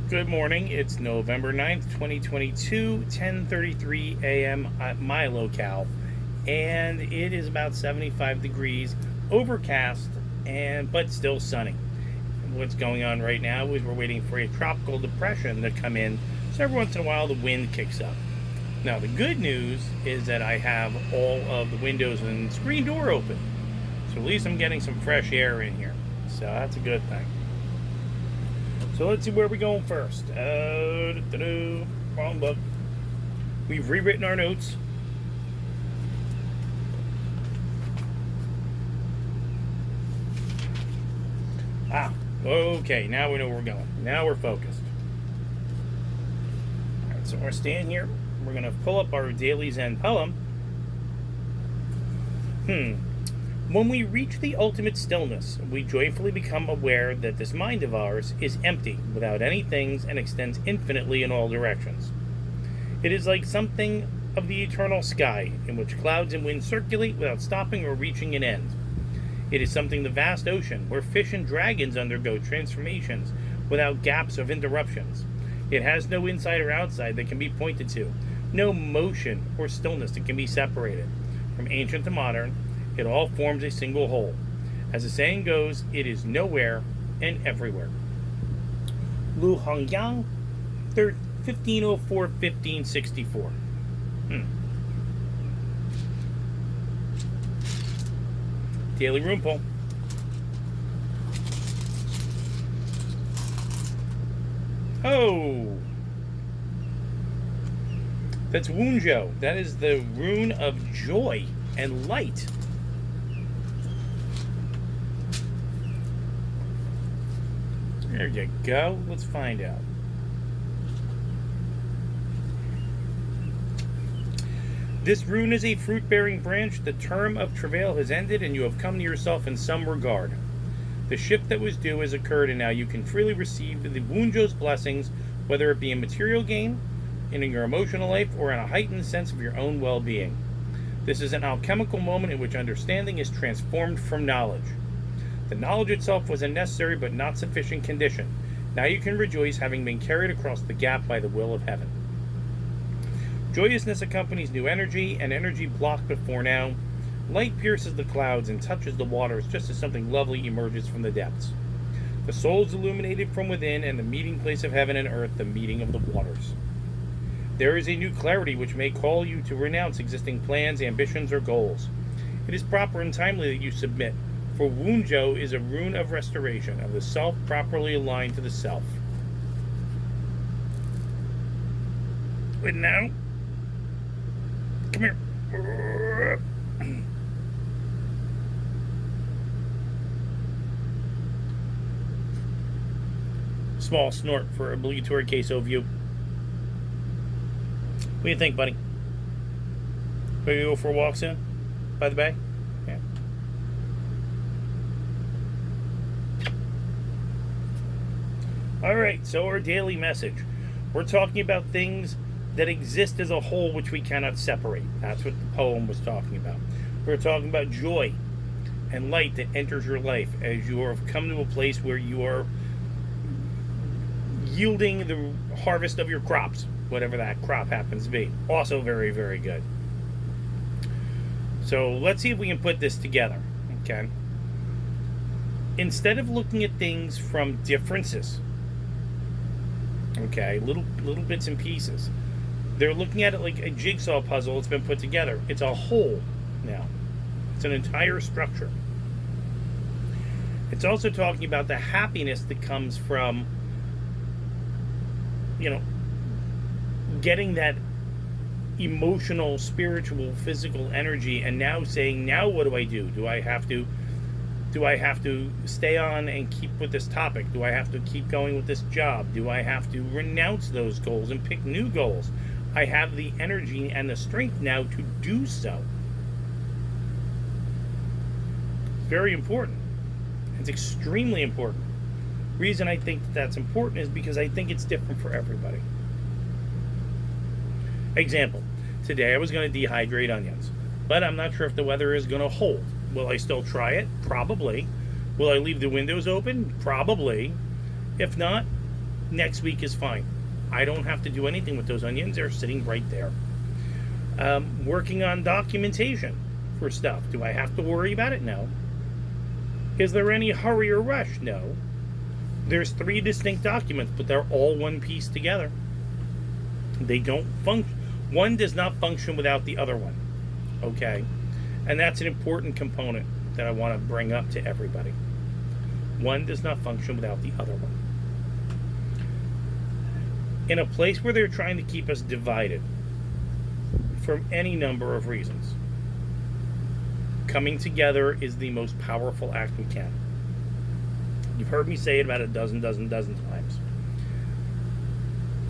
Good morning. It's November 9th, 2022, 10:33 a.m. at my locale, and it is about 75 degrees, overcast, but still sunny. What's going on right now is we're waiting for a tropical depression to come in, so every once in a while the wind kicks up. Now, the good news is that I have all of the windows and screen door open, so at least I'm getting some fresh air in here, so that's a good thing. So let's see where we're going first. Wrong book. We've rewritten our notes. Okay, now we know where we're going. Now we're focused. Alright, so we're staying here. We're going to pull up our daily Zen poem. When we reach the ultimate stillness, we joyfully become aware that this mind of ours is empty, without any things, and extends infinitely in all directions. It is like something of the eternal sky, in which clouds and winds circulate without stopping or reaching an end. It is something the vast ocean, where fish and dragons undergo transformations without gaps of interruptions. It has no inside or outside that can be pointed to, no motion or stillness that can be separated. From ancient to modern, it all forms a single whole. As the saying goes, it is nowhere and everywhere. Lu Hongyang, 1504-1564. Daily Room Pull. Oh! That's Wunjo. That is the rune of joy and light. There you go. Let's find out. This rune is a fruit-bearing branch. The term of travail has ended, and you have come to yourself in some regard. The shift that was due has occurred, and now you can freely receive the Wunjo's blessings, whether it be in material gain, in your emotional life, or in a heightened sense of your own well-being. This is an alchemical moment in which understanding is transformed from knowledge. The knowledge itself was a necessary but not sufficient condition. Now you can rejoice, having been carried across the gap by the will of heaven. Joyousness accompanies new energy, and energy blocked before now. Light pierces the clouds and touches the waters just as something lovely emerges from the depths. The soul is illuminated from within, and the meeting place of heaven and earth, the meeting of the waters. There is a new clarity which may call you to renounce existing plans, ambitions, or goals. It is proper and timely that you submit, for Wunjo is a rune of restoration, of the self properly aligned to the self. Wait now. Come here. Small snort for obligatory queso view. What do you think, buddy? Ready to go for a walk soon? By the bay? Yeah. Alright, so our daily message. We're talking about things that exist as a whole which we cannot separate. That's what the poem was talking about. We're talking about joy and light that enters your life as you have come to a place where you are yielding the harvest of your crops, whatever that crop happens to be. Also very, very good. So let's see if we can put this together, okay? Instead of looking at things from differences, okay, little bits and pieces, they're looking at it like a jigsaw puzzle that's been put together. It's a whole now. It's an entire structure. It's also talking about the happiness that comes from, getting that emotional, spiritual, physical energy, and now saying, now what do I do? Do I have to stay on and keep with this topic? Do I have to keep going with this job? Do I have to renounce those goals and pick new goals? I have the energy and the strength now to do so. Very important. It's extremely important. Reason I think that's important is because I think it's different for everybody. Example, today I was going to dehydrate onions, but I'm not sure if the weather is going to hold. Will I still try it? Probably. Will I leave the windows open? Probably. If not, Next week is fine. I don't have to do anything with those onions. They're sitting right there. Working on documentation for stuff. Do I have to worry about it? No. Is there any hurry or rush? No. There's 3 distinct documents, but they're all one piece together. They don't function. One does not function without the other one. Okay? And that's an important component that I want to bring up to everybody. One does not function without the other one. In a place where they're trying to keep us divided for any number of reasons, coming together is the most powerful act we can. You've heard me say it about a dozen times.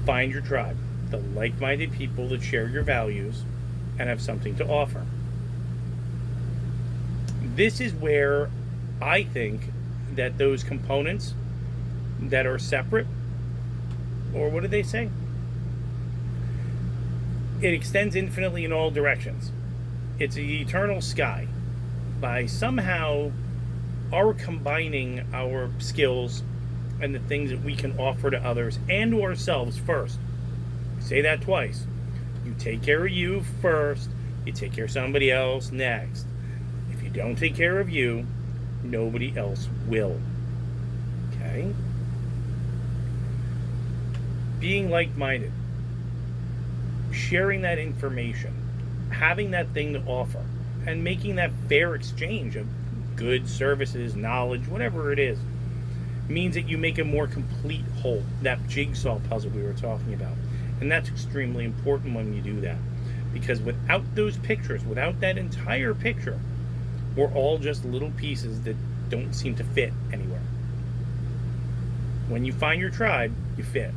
Find your tribe, the like-minded people that share your values and have something to offer. This is where I think that those components that are separate, or what do they say? It extends infinitely in all directions. It's the eternal sky. By somehow our combining our skills and the things that we can offer to others and to ourselves first. Say that twice. You take care of you first, you take care of somebody else next. If you don't take care of you, nobody else will. Okay? Being like-minded, sharing that information, having that thing to offer, and making that fair exchange of goods, services, knowledge, whatever it is, means that you make a more complete whole, that jigsaw puzzle we were talking about. And that's extremely important when you do that. Because without those pictures, without that entire picture, we're all just little pieces that don't seem to fit anywhere. When you find your tribe, you fit.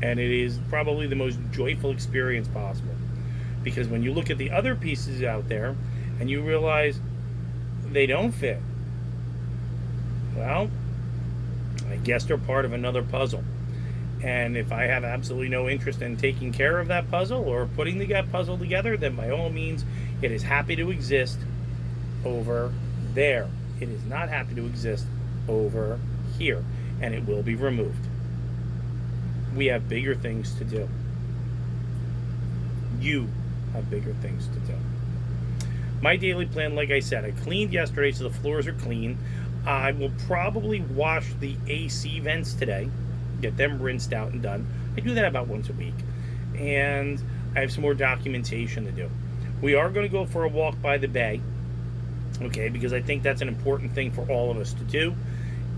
And it is probably the most joyful experience possible. Because when you look at the other pieces out there and you realize they don't fit, well, I guess they're part of another puzzle. And if I have absolutely no interest in taking care of that puzzle or putting that puzzle together, then by all means, it is happy to exist over there. It is not happy to exist over here. And it will be removed. We have bigger things to do. You have bigger things to do. My daily plan, like I said, I cleaned yesterday so the floors are clean. I will probably wash the AC vents today, get them rinsed out and done. I do that about once a week. And I have some more documentation to do. We are going to go for a walk by the bay, okay, because I think that's an important thing for all of us to do.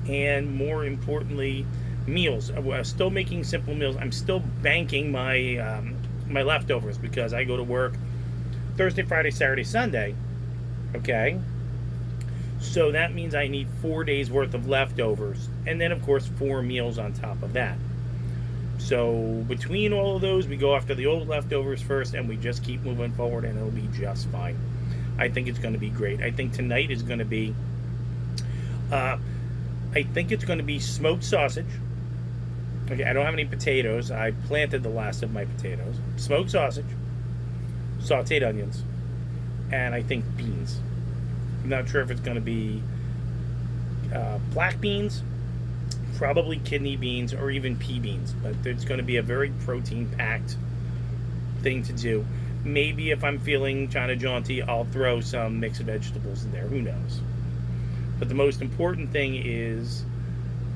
And more importantly, meals. I'm still making simple meals. I'm still banking my my leftovers because I go to work Thursday, Friday, Saturday, Sunday. Okay? So that means I need 4 days worth of leftovers. And then, of course, 4 meals on top of that. So between all of those, we go after the old leftovers first and we just keep moving forward and it'll be just fine. I think it's going to be great. I think tonight is going to be smoked sausage. Okay, I don't have any potatoes. I planted the last of my potatoes. Smoked sausage, sauteed onions, and I think beans. I'm not sure if it's going to be black beans, probably kidney beans, or even pea beans. But it's going to be a very protein-packed thing to do. Maybe if I'm feeling kind of jaunty, I'll throw some mixed vegetables in there. Who knows? But the most important thing is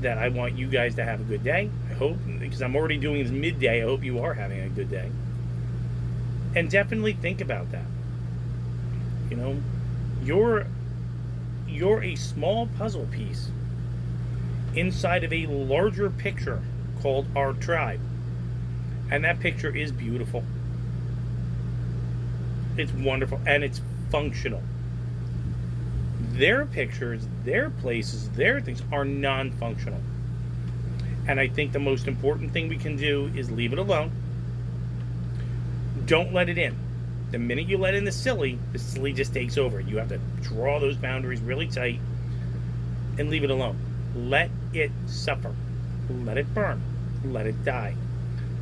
that I want you guys to have a good day. I hope, because I'm already doing this midday, I hope you are having a good day. And definitely think about that. You know, you're a small puzzle piece inside of a larger picture called our tribe. And that picture is beautiful. It's wonderful and it's functional. Their pictures, their places, their things are non-functional. And I think the most important thing we can do is leave it alone. Don't let it in. The minute you let in the silly just takes over. You have to draw those boundaries really tight and leave it alone. Let it suffer. Let it burn. Let it die.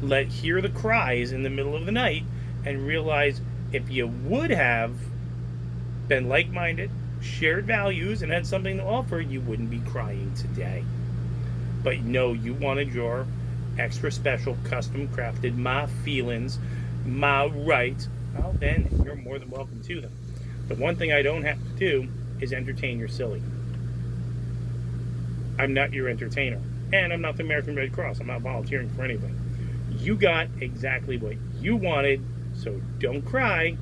Hear the cries in the middle of the night and realize if you would have been like-minded, shared values, and had something to offer, you wouldn't be crying today. But no, you wanted your extra special, custom crafted, my feelings, my rights, well, then you're more than welcome to them. The one thing I don't have to do is entertain your silly. I'm not your entertainer. And I'm not the American Red Cross. I'm not volunteering for anything. You got exactly what you wanted, so don't cry.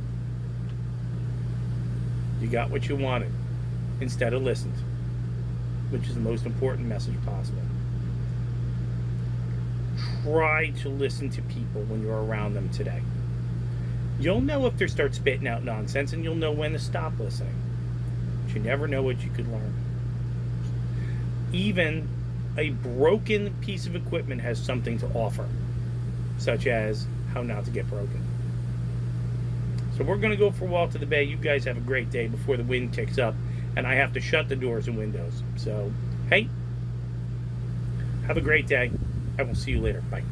You got what you wanted instead of listened, which is the most important message possible. Try to listen to people when you're around them today. You'll know if they start spitting out nonsense, and you'll know when to stop listening. But you never know what you could learn. Even a broken piece of equipment has something to offer, such as how not to get broken. So we're going to go for a walk to the bay. You guys have a great day before the wind kicks up and I have to shut the doors and windows. So, hey, have a great day. I will see you later. Bye.